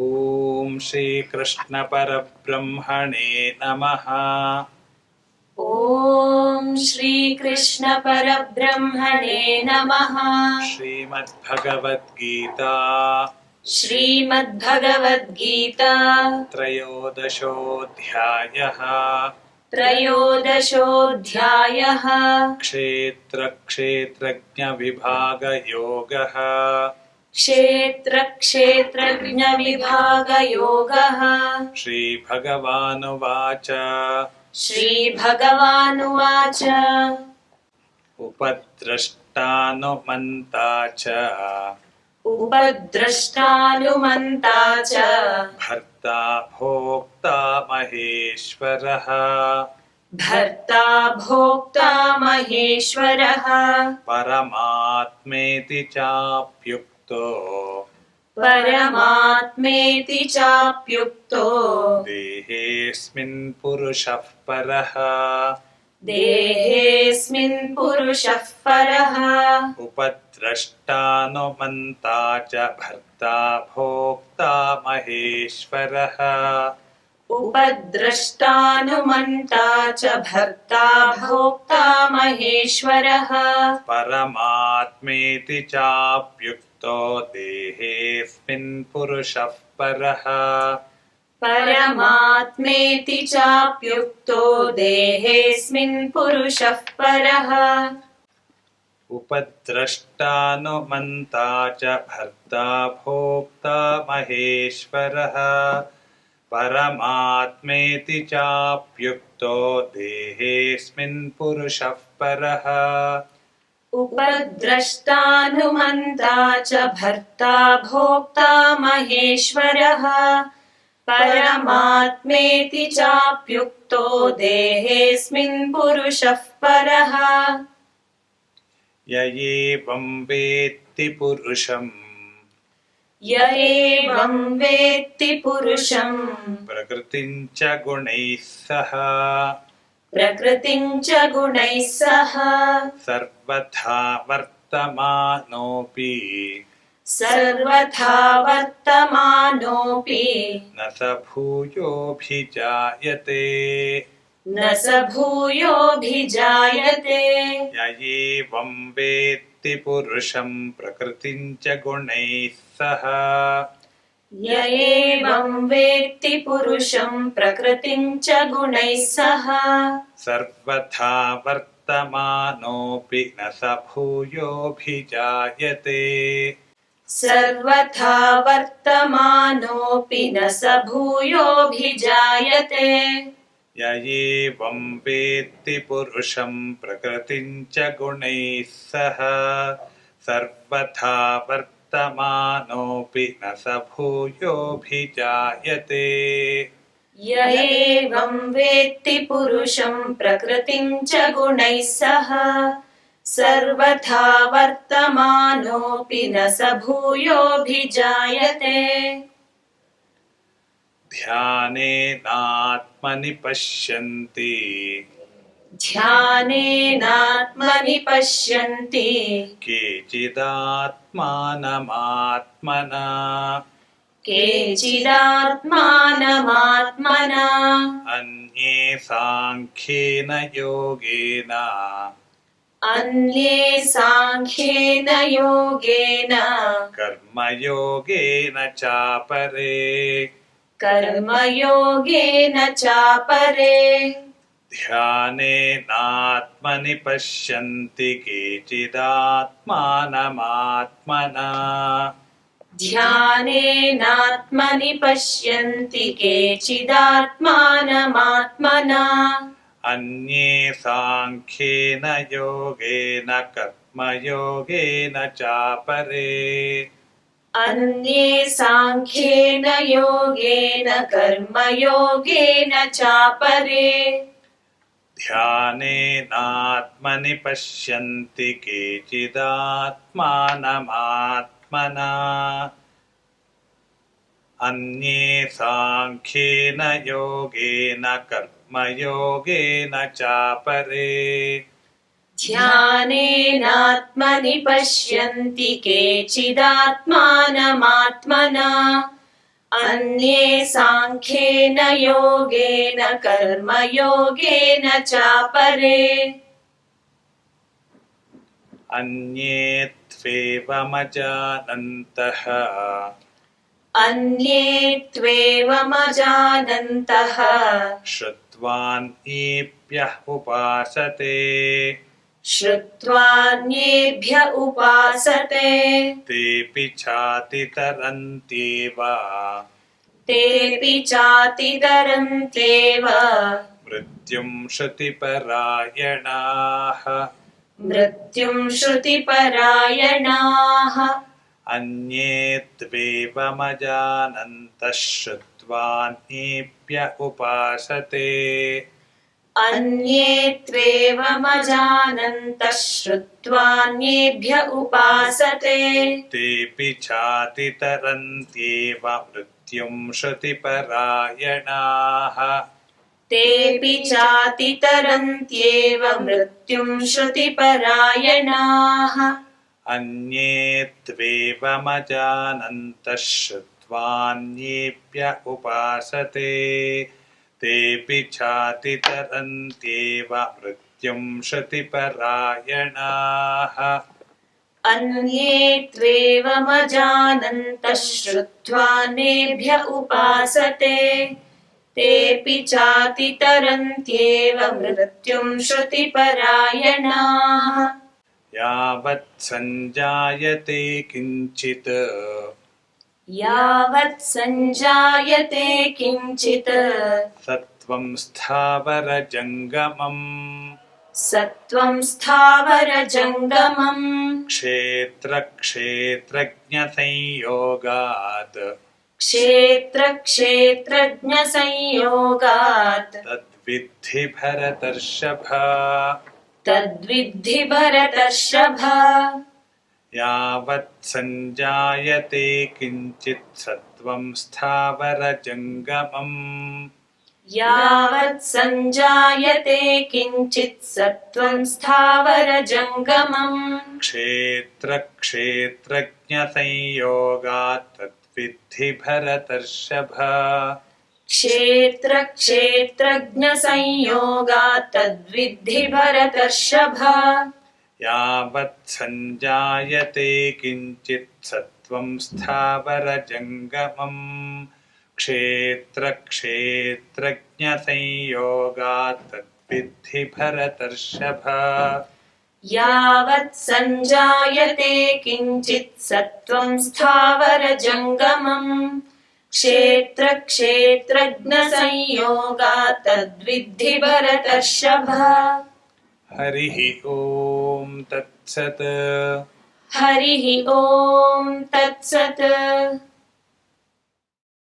ఓం శ్రీకృష్ణ పరబ్రహ్మణే నమః. ఓం శ్రీకృష్ణ పరబ్రహ్మణే నమః. శ్రీమద్భగవద్గీత శ్రీమద్భగవద్గీత త్రయోదశోऽధ్యాయః. త్రయోదశోऽధ్యాయః. క్షేత్రక్షేత్రజ్ఞవిభాగయోగः. క్షేత్రక్షేత్రజ్ఞవిభాగయోగः. శ్రీభగవానువాచ. శ్రీభగవానువాచ. ఉపద్రష్టానుమంతా చ ఉపద్రష్టానుమంతా చ భర్తా భోక్తా మహేశ్వరః. భర్తా భోక్తా మహేశ్వరః. పరమాత్మేతి చాప్యుక్తో పరమాత్మేతి చాప్యుక్తో దేహేస్మిన్ పురుషః పరః. దేహేస్మిన్ పురుషః పరః. ఉపద్రష్టానుమంతా చ భర్తా భోక్తా మహేశ్వరః. ఉపద్రష్టానుమంతా చ భర్తా భోక్తా మహేశ్వరః. పరమాత్మేతి చాప్యుక్తో దేహేస్మిన్ పురుషః పరః. పరమాత్మేతి చాప్యుక్తో దేహేస్మిన్ పురుషః పరః. ఉపద్రష్టానుమంతా చ భర్తా భోక్తా మహేశ్వరః. పరమాత్మేతి చాప్యుక్తో దేహేస్మిన్ పురుషః పరః. ఉపద్రష్టానుమంతా చ భర్తా భోక్తా మహేశ్వరః. పరమాత్మేతి చాప్యుక్తో దేహేస్మిన్ పురుషః పరః. య ఏవం వేత్తి పురుషం య ఏవం వేత్తి పురుషం ప్రకృతిం చ గుణైః సహ. ప్రకృతిం చ గుణైః సహ సర్వథా వర్తమానోపి సర్వథా వర్తమానోపి న స భూయోభిజాయతే. న స భూయోభిజాయతే. య ఏవం వేత్తి పురుషం ప్రకృతిం చ గుణైః సహ. య ఏవం వేత్తి పురుషం ప్రకృతిం చ గుణైః సహ సర్వథా వర్తమానోపి న స భూయోభిజాయతే. సర్వథా వర్తమానోపి న స భూయోభిజాయతే. య ఏవం వేత్తి పురుషం ప్రకృతిం చ గుణైః సహ. సర్వథా వర్తమానోపి న స భూయోభిజాయతే. య ఏవం వేత్తి పురుషం ప్రకృతిం చ గుణైః సహ సర్వథా వర్తమానోపి న స భూయోభిజాయతే. ధ్యానేనాత్మని పశ్యంతి ధ్యానేనాత్మని పశ్యంతి కేచిదాత్మానమాత్మనా. కేచిదాత్మానమాత్మనా అన్యే సాంఖ్యేన యోగేన అన్యే సాంఖ్యేన యోగేన కర్మయోగేన చాపరే. కర్మయోగేన చాపరే. ధ్యానేనాత్మని పశ్యంతి కేచిదాత్మానమాత్మనా. ధ్యానేనాత్మని పశ్యంతి కేచిదాత్మానమాత్మనా అన్యే సాంఖ్యేన యోగేన కర్మయోగేన చాపరే. అన్యే సాంఖ్యేన యోగేన కర్మయోగేన చాపరే. ధ్యానేనాత్మని పశ్యంతి కేచిదాత్మానమాత్మనా. అన్యే సాంఖ్యేన యోగేన కర్మయోగేన చాపరే. ధ్యానేనాత్మని పశ్యంతి కేచిదాత్మానమాత్మనా अन्ये साङ्ख्येन योगेन कर्मयोगेन चापरे अन्ये त्वेवमजानन्तः अन्ये त्वेवमजानन्तः श्रुत्वान्येभ्यः उपासते श्रुत्वान्येभ्य उपासते तेऽपि चातितरन्त्येव तेऽपि चातितरन्त्येव मृत्युं श्रुतिपरायणाः मृत्युं श्रुतिपरायणाः अन्ये त्वेवमजानन्तः श्रुत्वान्येभ्य उपासते अन्ये त्वेवमजानन्तः श्रुत्वान्येभ्य उपासते तेऽपि चातितरन्त्येव मृत्युं श्रुतिपरायणाः तेऽपि चातितरन्त्येव मृत्युं श्रुतिपरायणाः अन्ये त्वेवमजानन्तः श्रुत्वान्येभ्य उपासते तेऽपि चातितरन्त्येव मृत्युं श्रुतिपरायणाः अन्ये त्वेवमजानन्तः श्रुत्वान्येभ्य उपासते तेऽपि चातितरन्त्येव मृत्युं श्रुतिपरायणाः यावत् सञ्जायते किञ्चित् यावत् सञ्जायते किञ्चित् सत्त्वं स्थावरजङ्गमम् सत्त्वं स्थावरजङ्गमम् क्षेत्रक्षेत्रज्ञसंयोगात् क्षेत्रक्षेत्रज्ञसंयोगात् तद्विद्धि भरतर्षभ तद्विद्धि भरतर्षभ यावत् सञ्जायते किञ्चित् सत्त्वं स्थावरजङ्गमम् यावत् सञ्जायते किञ्चित् सत्त्वं स्थावरजङ्गमम् क्षेत्रक्षेत्रज्ञसंयोगात् तद्विद्धि भरतर्षभ क्षेत्रक्षेत्रज्ञसंयोगात् तद्विद्धि भरतर्षभ यावत् सञ्जायते किञ्चित् सत्त्वं स्थावरजङ्गमम् क्षेत्रक्षेत्रज्ञसंयोगात् तद्विद्धि भरतर्षभ यावत् सञ्जायते किञ्चित् सत्त्वं स्थावरजङ्गमम् क्षेत्रक्षेत्रज्ञसंयोगात् तद्विद्धि भरतर्षभ हरिः ॐ तत्सत् हरिः ॐ तत्सत्